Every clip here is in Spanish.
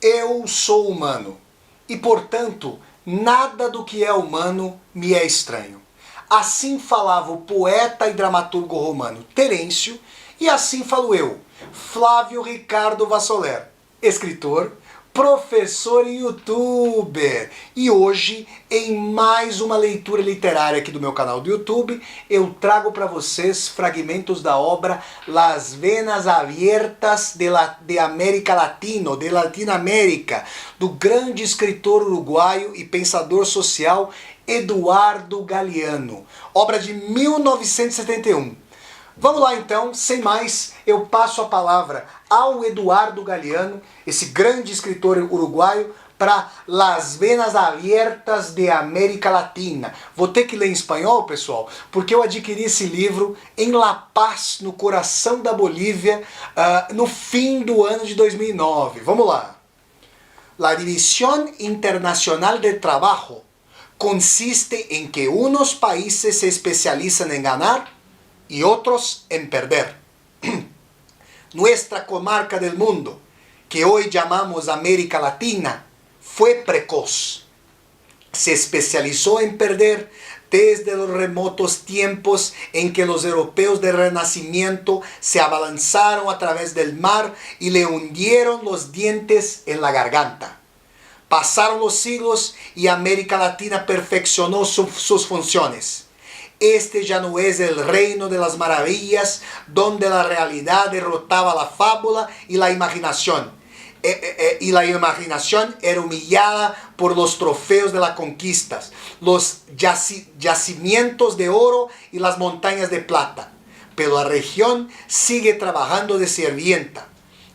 Eu sou humano e, portanto, nada do que é humano me é estranho. Assim falava o poeta e dramaturgo romano Terêncio, e assim falo eu, Flávio Ricardo Vassoler, escritor, professor e youtuber. E hoje, em mais uma leitura literária aqui do meu canal do YouTube, eu trago para vocês fragmentos da obra Las Venas Abiertas de América Latino, de Latinoamérica, do grande escritor uruguaio e pensador social Eduardo Galeano, obra de 1971. Vamos lá então, sem mais, eu passo a palavra ao Eduardo Galeano, esse grande escritor uruguaio, para Las Venas Abiertas de América Latina. Vou ter que ler em espanhol, pessoal, porque eu adquiri esse livro em La Paz, no coração da Bolívia, no fim do ano de 2009. Vamos lá. La División Internacional del Trabajo consiste en que unos países se especializan en ganar y otros en perder. Nuestra comarca del mundo, que hoy llamamos América Latina, fue precoz. Se especializó en perder desde los remotos tiempos en que los europeos del Renacimiento se abalanzaron a través del mar y le hundieron los dientes en la garganta. Pasaron los siglos y América Latina perfeccionó sus funciones. Este ya no es el reino de las maravillas donde la realidad derrotaba la fábula y la imaginación. Y la imaginación era humillada por los trofeos de las conquistas, los yacimientos de oro y las montañas de plata. Pero la región sigue trabajando de sirvienta.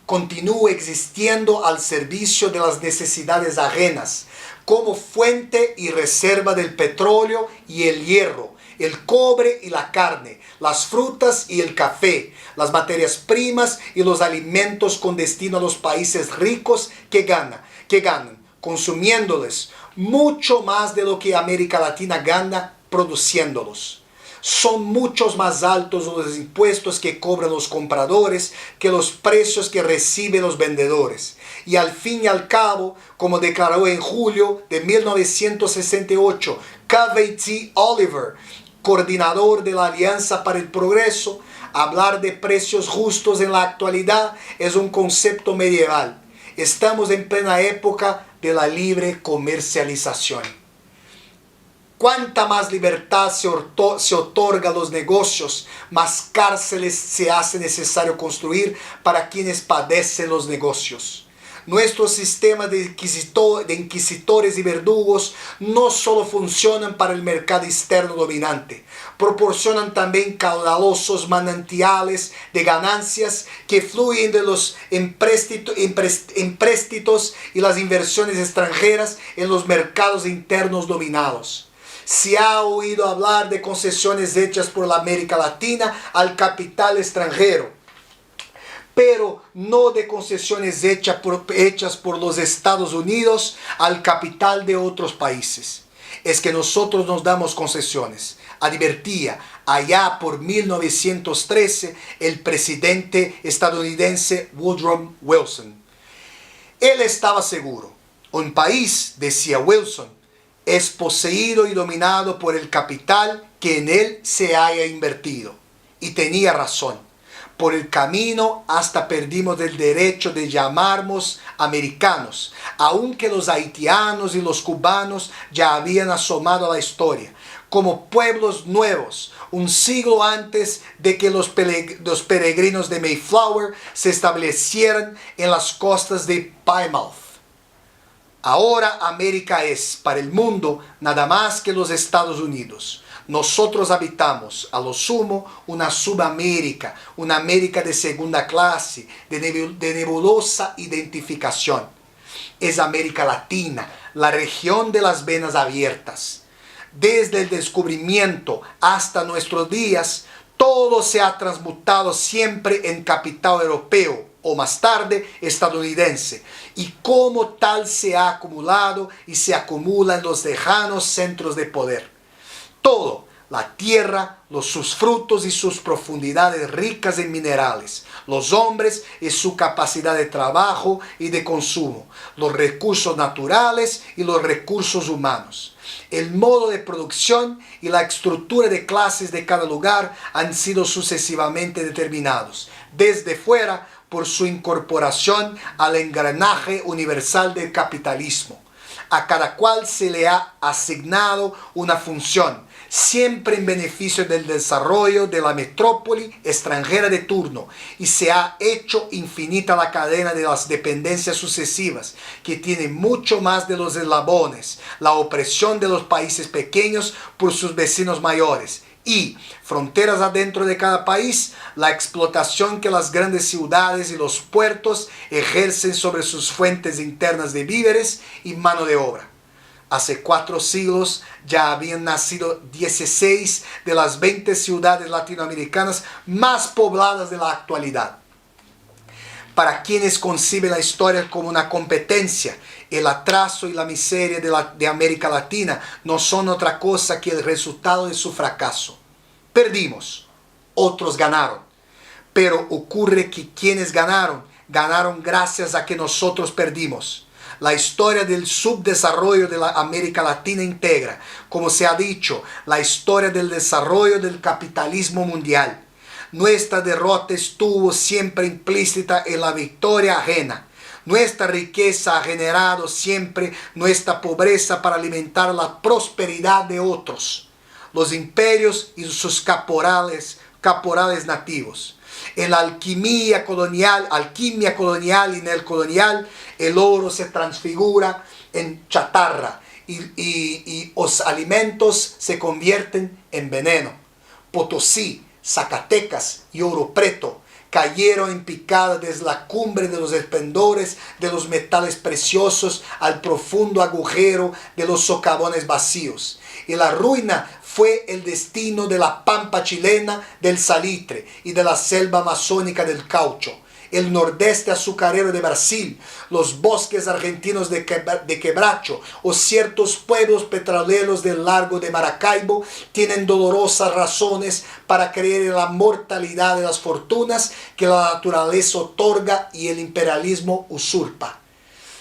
Continúa existiendo al servicio de las necesidades ajenas, como fuente y reserva del petróleo y el hierro, el cobre y la carne, las frutas y el café, las materias primas y los alimentos con destino a los países ricos que ganan, consumiéndoles mucho más de lo que América Latina gana produciéndolos. Son muchos más altos los impuestos que cobran los compradores que los precios que reciben los vendedores. Y al fin y al cabo, como declaró en julio de 1968 Cavey Oliver, coordinador de la Alianza para el Progreso, hablar de precios justos en la actualidad es un concepto medieval. Estamos en plena época de la libre comercialización. Cuanta más libertad se otorga a los negocios, más cárceles se hace necesario construir para quienes padecen los negocios. Nuestro sistema de inquisitores y verdugos no solo funcionan para el mercado externo dominante, proporcionan también caudalosos manantiales de ganancias que fluyen de los empréstitos y las inversiones extranjeras en los mercados internos dominados. Se ha oído hablar de concesiones hechas por la América Latina al capital extranjero, pero no de concesiones hechas por los Estados Unidos al capital de otros países. Es que nosotros nos damos concesiones. Advertía allá por 1913 el presidente estadounidense Woodrow Wilson. Él estaba seguro. Un país, decía Wilson, es poseído y dominado por el capital que en él se haya invertido. Y tenía razón. Por el camino hasta perdimos el derecho de llamarnos americanos, aunque los haitianos y los cubanos ya habían asomado a la historia, como pueblos nuevos, un siglo antes de que los peregrinos de Mayflower se establecieran en las costas de Plymouth. Ahora América es para el mundo nada más que los Estados Unidos. Nosotros habitamos, a lo sumo, una subamérica, una América de segunda clase, de nebulosa identificación. Es América Latina, la región de las venas abiertas. Desde el descubrimiento hasta nuestros días, todo se ha transmutado siempre en capital europeo, o más tarde estadounidense, y como tal se ha acumulado y se acumula en los lejanos centros de poder. Todo, la tierra, sus frutos y sus profundidades ricas en minerales, los hombres y su capacidad de trabajo y de consumo, los recursos naturales y los recursos humanos. El modo de producción y la estructura de clases de cada lugar han sido sucesivamente determinados, desde fuera, por su incorporación al engranaje universal del capitalismo. A cada cual se le ha asignado una función, siempre en beneficio del desarrollo de la metrópoli extranjera de turno, y se ha hecho infinita la cadena de las dependencias sucesivas, que tiene mucho más de los eslabones, la opresión de los países pequeños por sus vecinos mayores, y, fronteras adentro de cada país, la explotación que las grandes ciudades y los puertos ejercen sobre sus fuentes internas de víveres y mano de obra. Hace 4 siglos ya habían nacido 16 de las 20 ciudades latinoamericanas más pobladas de la actualidad. Para quienes conciben la historia como una competencia, el atraso y la miseria de América Latina no son otra cosa que el resultado de su fracaso. Perdimos, otros ganaron, pero ocurre que quienes ganaron gracias a que nosotros perdimos. La historia del subdesarrollo de la América Latina integra, como se ha dicho, la historia del desarrollo del capitalismo mundial. Nuestra derrota estuvo siempre implícita en la victoria ajena. Nuestra riqueza ha generado siempre nuestra pobreza para alimentar la prosperidad de otros, los imperios y sus caporales nativos. En la alquimia colonial y neocolonial, el oro se transfigura en chatarra y los alimentos se convierten en veneno. Potosí, Zacatecas y Oro Preto cayeron en picada desde la cumbre de los esplendores de los metales preciosos al profundo agujero de los socavones vacíos. Y la ruina fue el destino de la pampa chilena del salitre y de la selva amazónica del caucho, el nordeste azucarero de Brasil, los bosques argentinos de Quebracho o ciertos pueblos petroleros del lago de Maracaibo tienen dolorosas razones para creer en la mortalidad de las fortunas que la naturaleza otorga y el imperialismo usurpa.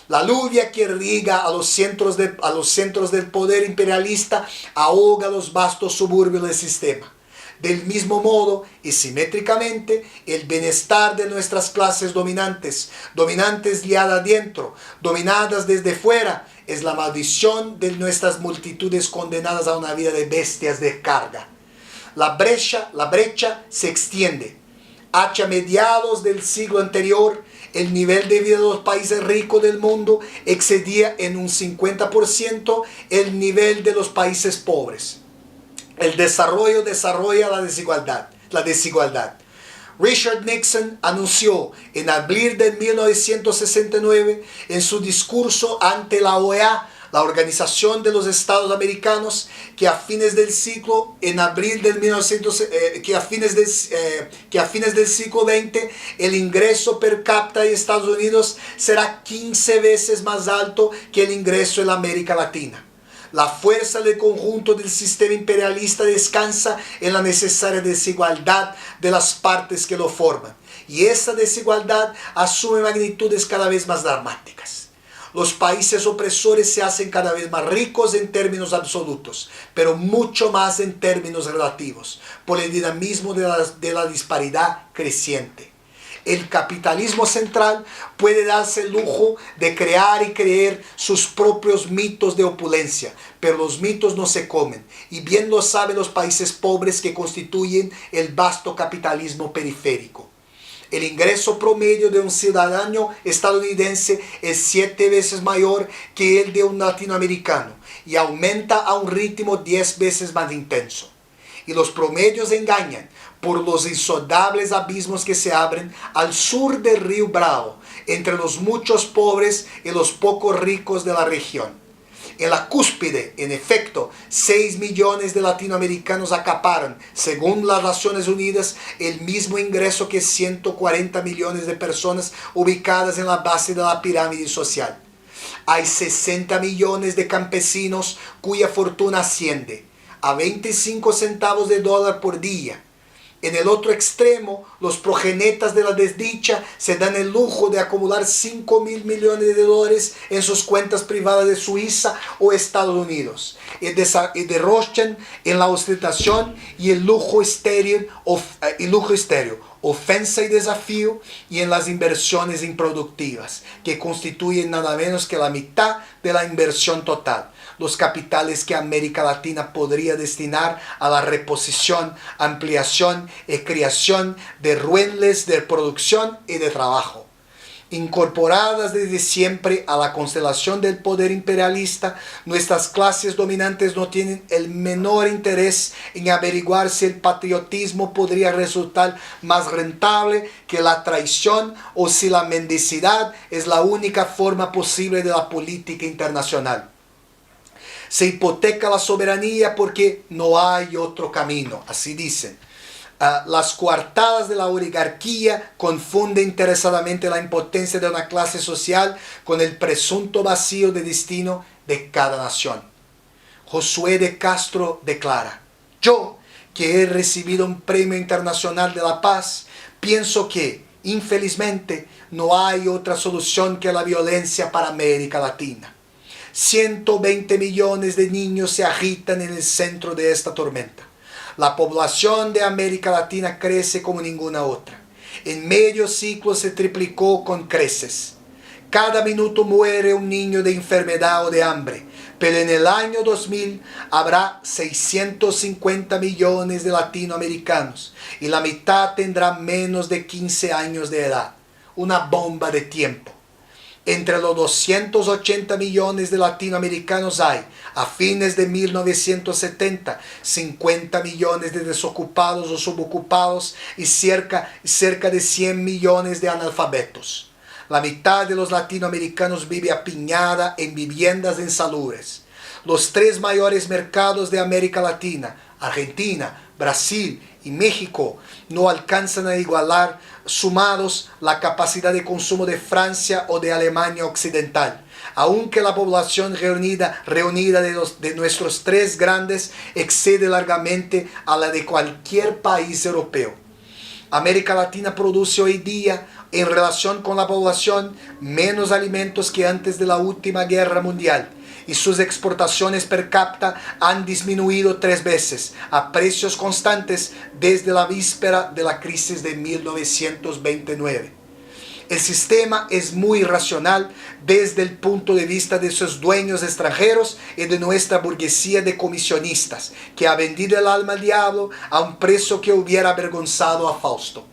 La lluvia que irriga a los centros del poder imperialista ahoga los vastos suburbios del sistema. Del mismo modo y simétricamente, el bienestar de nuestras clases dominantes de adentro, dominadas desde fuera, es la maldición de nuestras multitudes condenadas a una vida de bestias de carga. La brecha se extiende. Hacia mediados del siglo anterior, el nivel de vida de los países ricos del mundo excedía en un 50% el nivel de los países pobres. El desarrollo desarrolla la desigualdad. Richard Nixon anunció en abril de 1969 en su discurso ante la OEA, la Organización de los Estados Americanos, que a fines del siglo XX el ingreso per cápita de Estados Unidos será 15 veces más alto que el ingreso en la América Latina. La fuerza del conjunto del sistema imperialista descansa en la necesaria desigualdad de las partes que lo forman, y esa desigualdad asume magnitudes cada vez más dramáticas. Los países opresores se hacen cada vez más ricos en términos absolutos, pero mucho más en términos relativos, por el dinamismo de la disparidad creciente. El capitalismo central puede darse el lujo de crear y creer sus propios mitos de opulencia, pero los mitos no se comen, y bien lo saben los países pobres que constituyen el vasto capitalismo periférico. El ingreso promedio de un ciudadano estadounidense es 7 veces mayor que el de un latinoamericano y aumenta a un ritmo 10 veces más intenso. Y los promedios engañan por los insondables abismos que se abren al sur del río Bravo, entre los muchos pobres y los pocos ricos de la región. En la cúspide, en efecto, 6 millones de latinoamericanos acaparan, según las Naciones Unidas, el mismo ingreso que 140 millones de personas ubicadas en la base de la pirámide social. Hay 60 millones de campesinos cuya fortuna asciende a 25 centavos de dólar por día. En el otro extremo, los progenetas de la desdicha se dan el lujo de acumular 5.000 millones de dólares en sus cuentas privadas de Suiza o Estados Unidos y derrochan en la ostentación y el lujo estéril, ofensa y desafío, y en las inversiones improductivas, que constituyen nada menos que la mitad de la inversión total. Los capitales que América Latina podría destinar a la reposición, ampliación y creación de ruedas de producción y de trabajo. Incorporadas desde siempre a la constelación del poder imperialista, nuestras clases dominantes no tienen el menor interés en averiguar si el patriotismo podría resultar más rentable que la traición o si la mendicidad es la única forma posible de la política internacional. Se hipoteca la soberanía porque no hay otro camino, así dicen. Las coartadas de la oligarquía confunden interesadamente la impotencia de una clase social con el presunto vacío de destino de cada nación. Josué de Castro declara: yo, que he recibido un premio internacional de la paz, pienso que, infelizmente, no hay otra solución que la violencia para América Latina. 120 millones de niños se agitan en el centro de esta tormenta. La población de América Latina crece como ninguna otra. En medio siglo se triplicó con creces. Cada minuto muere un niño de enfermedad o de hambre, pero en el año 2000 habrá 650 millones de latinoamericanos y la mitad tendrá menos de 15 años de edad. Una bomba de tiempo. Entre los 280 millones de latinoamericanos hay, a fines de 1970, 50 millones de desocupados o subocupados y cerca de 100 millones de analfabetos. La mitad de los latinoamericanos vive apiñada en viviendas insalubres. Los tres mayores mercados de América Latina, Argentina, Brasil y México, no alcanzan a igualar sumados la capacidad de consumo de Francia o de Alemania Occidental, aunque la población reunida de nuestros tres grandes excede largamente a la de cualquier país europeo. América Latina produce hoy día, en relación con la población, menos alimentos que antes de la última guerra mundial, y sus exportaciones per cápita han disminuido 3 veces a precios constantes desde la víspera de la crisis de 1929. El sistema es muy irracional desde el punto de vista de sus dueños extranjeros y de nuestra burguesía de comisionistas, que ha vendido el alma al diablo a un precio que hubiera avergonzado a Fausto.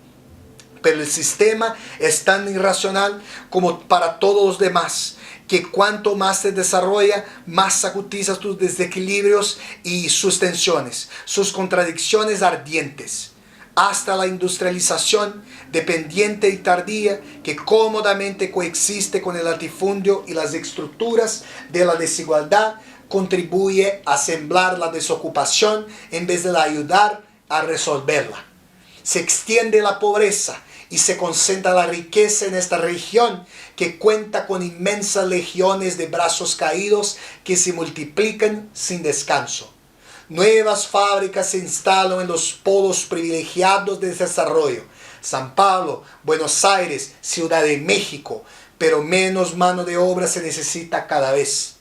Pero el sistema es tan irracional como para todos los demás, que cuanto más se desarrolla, más agudiza sus desequilibrios y sus tensiones, sus contradicciones ardientes, hasta la industrialización dependiente y tardía que cómodamente coexiste con el latifundio y las estructuras de la desigualdad, contribuye a sembrar la desocupación en vez de ayudar a resolverla. Se extiende la pobreza y se concentra la riqueza en esta región que cuenta con inmensas legiones de brazos caídos que se multiplican sin descanso. Nuevas fábricas se instalan en los polos privilegiados de desarrollo. San Pablo, Buenos Aires, Ciudad de México, pero menos mano de obra se necesita cada vez.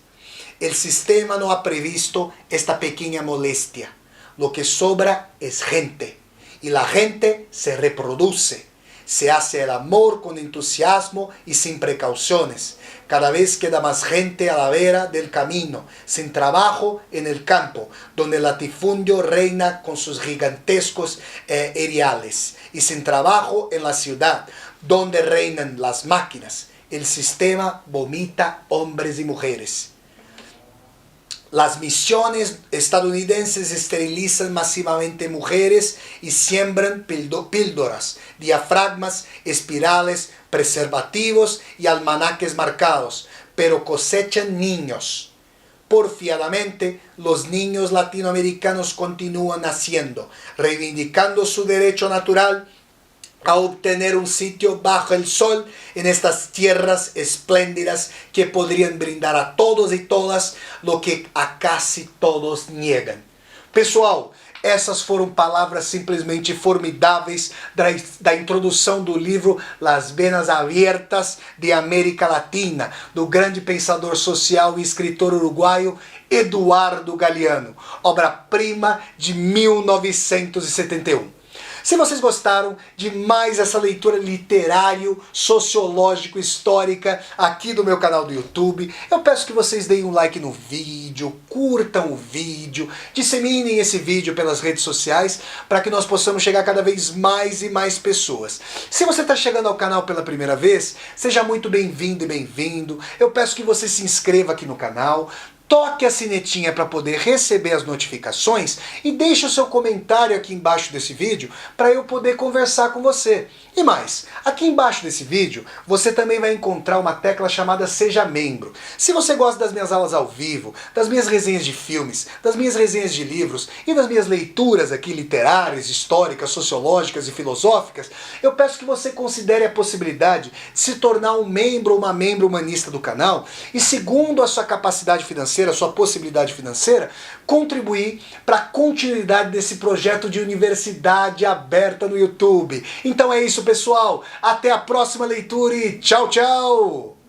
El sistema no ha previsto esta pequeña molestia. Lo que sobra es gente, y la gente se reproduce. Se hace el amor con entusiasmo y sin precauciones. Cada vez queda más gente a la vera del camino, sin trabajo en el campo, donde el latifundio reina con sus gigantescos eriales, y sin trabajo en la ciudad, donde reinan las máquinas. El sistema vomita hombres y mujeres. Las misiones estadounidenses esterilizan masivamente mujeres y siembran píldoras, diafragmas, espirales, preservativos y almanaques marcados, pero cosechan niños. Porfiadamente, los niños latinoamericanos continúan naciendo, reivindicando su derecho natural a obtener un sitio bajo el sol en estas tierras espléndidas que podrían brindar a todos y todas lo que a casi todos niegan. Pessoal, essas foram palavras simplesmente formidáveis da introdução do livro Las Venas Abiertas de América Latina, do grande pensador social e escritor uruguaio Eduardo Galeano, obra-prima de 1971. Se vocês gostaram de mais essa leitura literário, sociológico, histórica aqui do meu canal do YouTube, eu peço que vocês deem um like no vídeo, curtam o vídeo, disseminem esse vídeo pelas redes sociais para que nós possamos chegar a cada vez mais e mais pessoas. Se você está chegando ao canal pela primeira vez, seja muito bem-vindo e bem-vindo. Eu peço que você se inscreva aqui no canal, toque a sinetinha para poder receber as notificações e deixe o seu comentário aqui embaixo desse vídeo para eu poder conversar com você. E mais, aqui embaixo desse vídeo você também vai encontrar uma tecla chamada Seja Membro. Se você gosta das minhas aulas ao vivo, das minhas resenhas de filmes, das minhas resenhas de livros e das minhas leituras aqui literárias, históricas, sociológicas e filosóficas, eu peço que você considere a possibilidade de se tornar um membro ou uma membro humanista do canal e, segundo a sua capacidade financeira, a sua possibilidade financeira, contribuir para a continuidade desse projeto de universidade aberta no YouTube. Então é isso, pessoal. Até a próxima leitura e tchau, tchau!